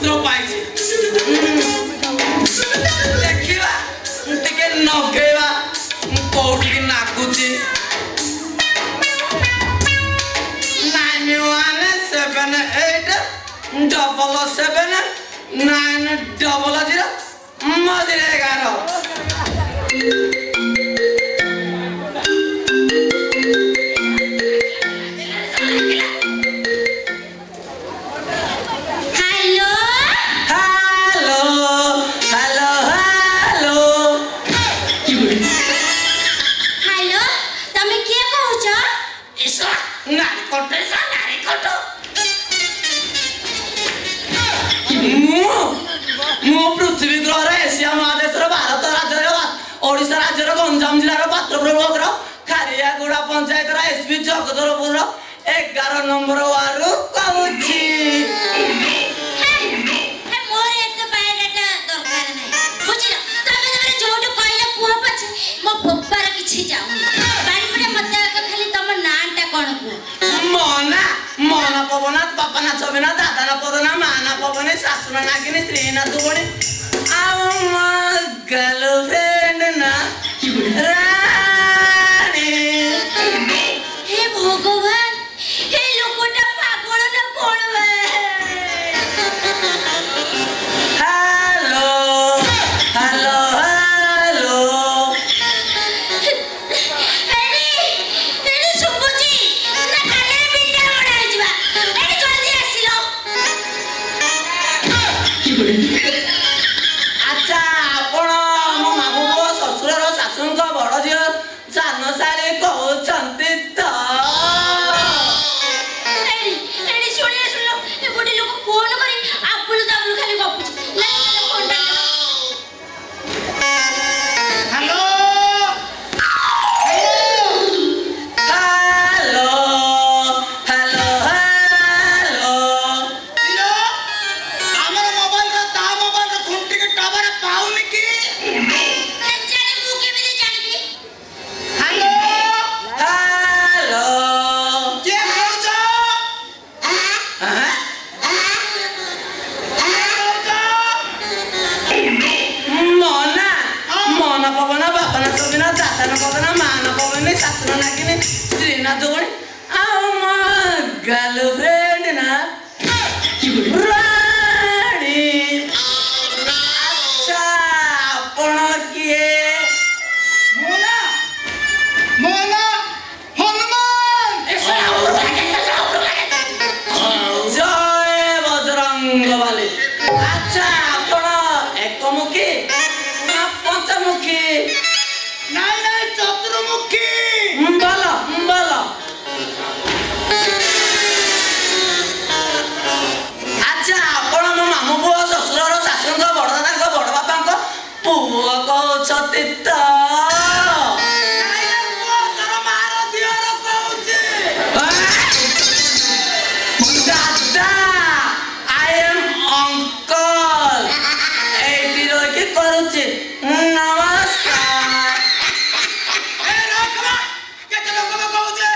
पत्र पाइछि देखिबा टिके नगेबा कोठी नाकुची 917790 मजिरे 11 पृथ्वी ग्रह एशिया महादेश भारत राज्य ओडिशा राज्यर गंजाम जिलार Patrapur block Khariaguda panchayat SP Jagdalpur 11 number ward कहूची पवन बापा ना छबिना दादा ना पदना मां ना पवन सासु ना नागिनी स्त्री ना दुबणी गर्लफ्रेंड ना रानी हे भगवान हे लोकटा पागल ना कोण बे हेलो हेलो हेलो अच्छा आपण मो मामू ससुर शाशु बड़ झी जान सारे कहते तो गोटे लोक फोन कर आपुल दाबुल खाली गपुच हेलो हेलो हेलो हेलो हमर मोबाइल रा ता मोबाइल रा खुंटी के टावर पाउन की जाने मु के भी जानबी हेलो हेलो के बोलछ मोना मोना पवना बापा ना छबिना दादा ना पवना मां ना पवनी सासु ना नागिनी स्त्री ना दुबणी आ मा गर्लफ्रेंड ना रानी अच्छा आपण किए मोना मोना हनुमान जय बजरंग बली अच्छा आपण एकमुखी ना पंचमुखी नहीं नहीं चतुर्मुखी बोलो बोलो अच्छा आपण मो मामू पुओ ससुर शाशु बड़ दादा बड़ बापा पुओ कहते तो दादा आई एम अंकल एटी रोके करूची नमस्कार ए रखबा केते लोक कहूचे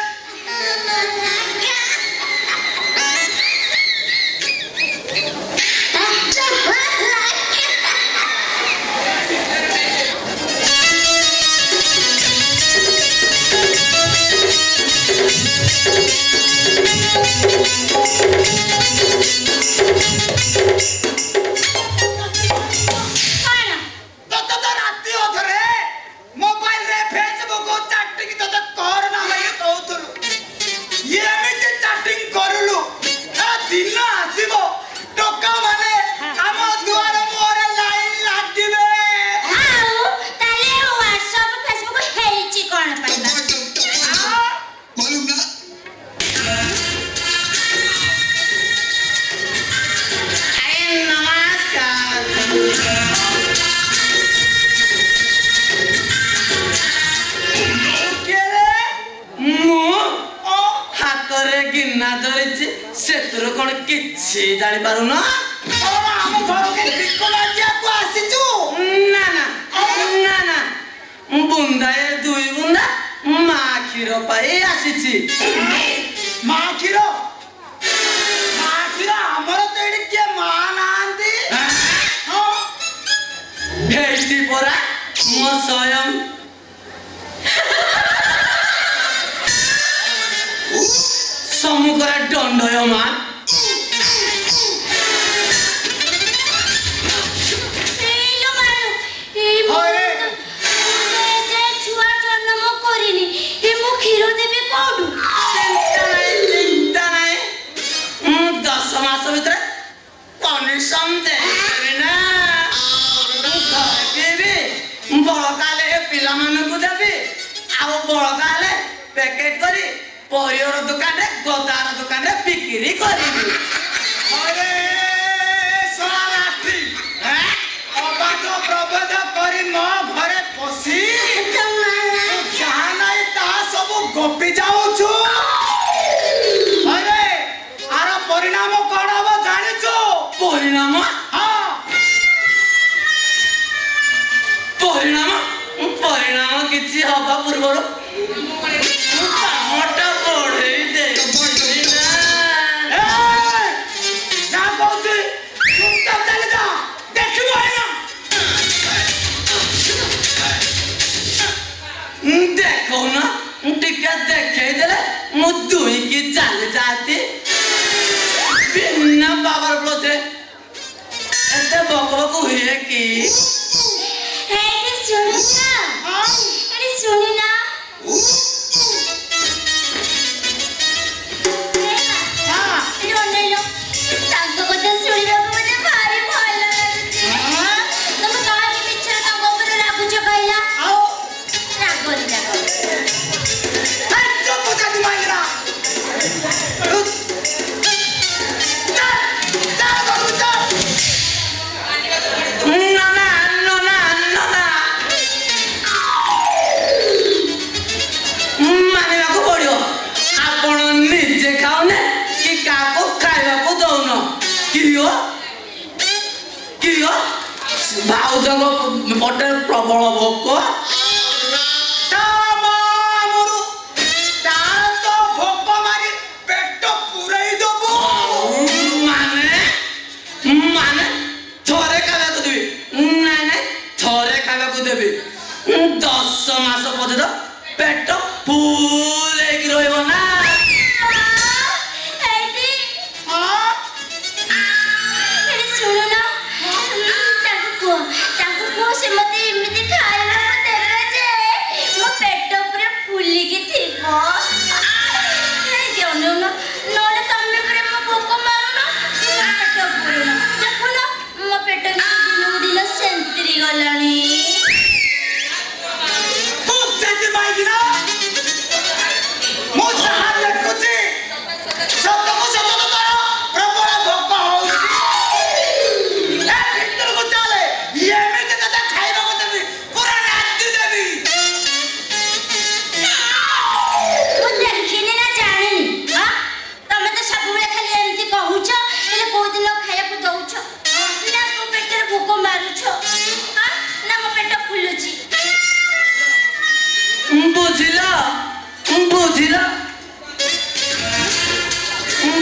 कौन किसी जानी पारू ना हम घर के बिकलाजिया को आसीचु ना ना ना ना बुंदा ए दुई बुंदा मा खीरो पाई आसीची मा खीरो हमर तो एडी के मा नांती ମୋ ସ୍ୱୟଂ ସମ୍ମୁଖରେ ଦଣ୍ଡୟମାନ बड़काले पैकेट करी परियर दुकान गदार दुकान बिक्री करी अरे सोनालाठी अबाध प्रबोध करी न घरे पसी जहाँ नहीं ताहा सब गपी जाऊछु अरे आर परिणाम कौन हम जानिछु परिणाम हाँ परिणाम परिणाम किसी हवा पूर्वर कामटा बढ़े दे जा कहूँ चुपचाप चले जा देखिबो देखो ना टिका देखे देले मु दुई की चल जाती बिना पावर प्लस एते बकबक हुए की सुनिना भाउजंग पटे प्रबल भोक भोक मारी पेट पुरई दबो माने माने थोरे खावा को देबी नाइ नाइ थोरे खावा को देबी 10 मास पर्यंत पेट फुल एक रहइबो ना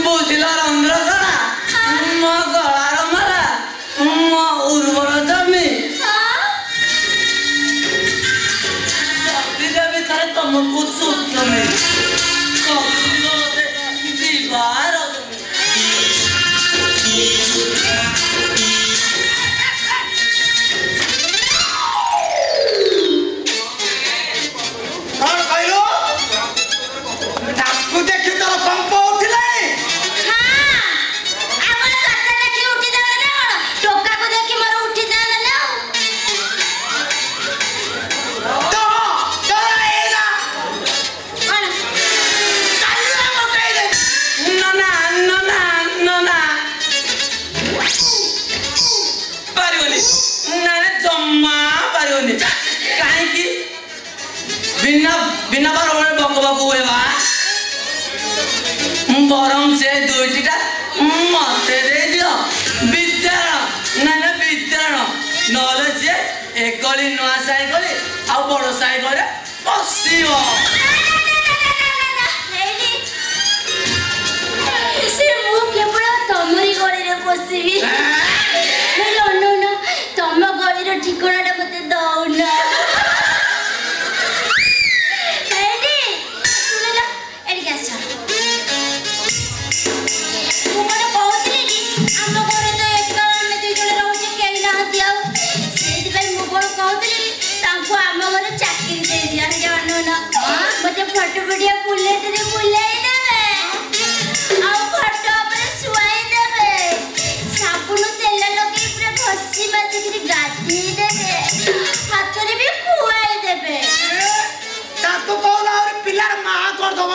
बुझिला रंध्र करा मो गलार मारा मो उर्वर जमी जल्दी थारे तुमको सुचमी दीवार कौन कहलो ताकू देखि तोर पंप उठिलानी बिना बार बक बक हुए बरम से दुईटा मत दे दियो विद्यारण ना ना विद्यारण नले से एक गली नुआ साइकल आ बड़ साइकल पसियो से मु केवल तमरी गली रे पसिबी हेलो नो नो तम गली रो ठिकाना मते दउना ନେଇକିରି ଗାଧେଇ ଦେବେ ହାତରେ ବି ଖୁଆଇ ଦେବେ ତାକୁ କହୁନ ଆହୁରି ପିଲାର ମା କରିଦବ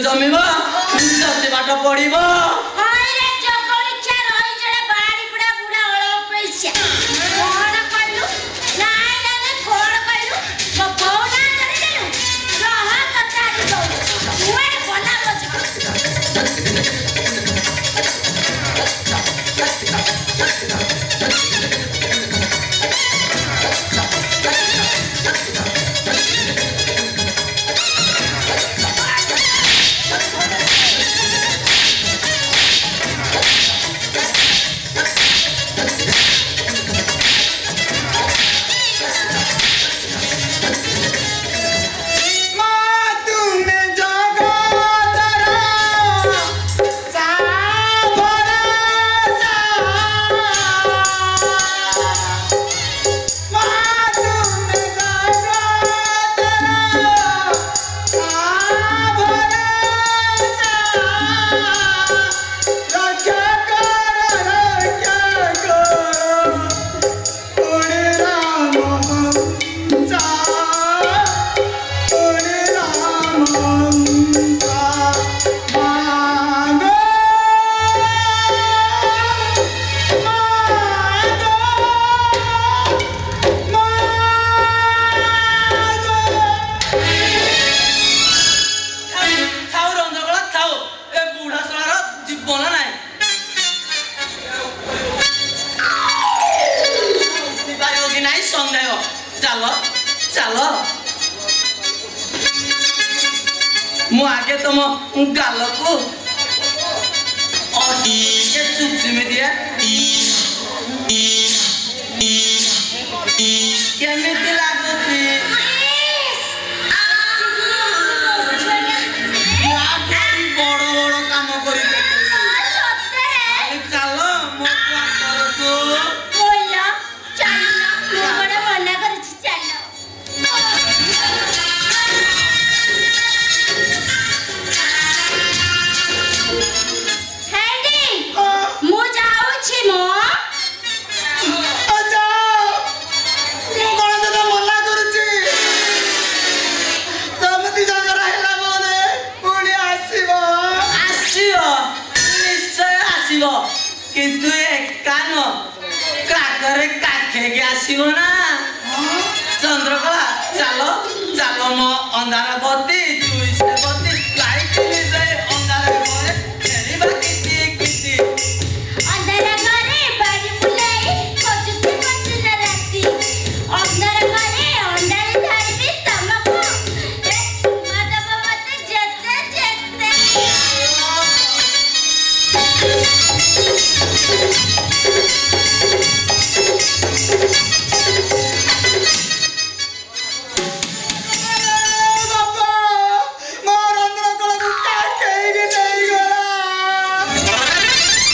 जमीब जते बाट पड़िब हायरे जको इच्छा रही जड़े बाड़ी बुड़ा बुड़ा ओळ पैसा कोन कल्लू नाय जाने कोन कल्लू मो कोना करे देलु रह कथा दो मुए बोला बोझ मु आगे तुम गाल को चुपची में दिया केमिति लागुची बड़ बड़ काम कर चलो मो किंतु कान काकरे काखे के आसीबो ना चंद्रकला चलो चलो मो अंधार बत्ती तुई से बत्ती लाइट मिले अंधार घरे तेरी बाकी किती अंधार घरे बाड़ी बुलाई खोजुती बंद राती अंधार घरे अंधार धारबी तमको ए माधव मते जते जते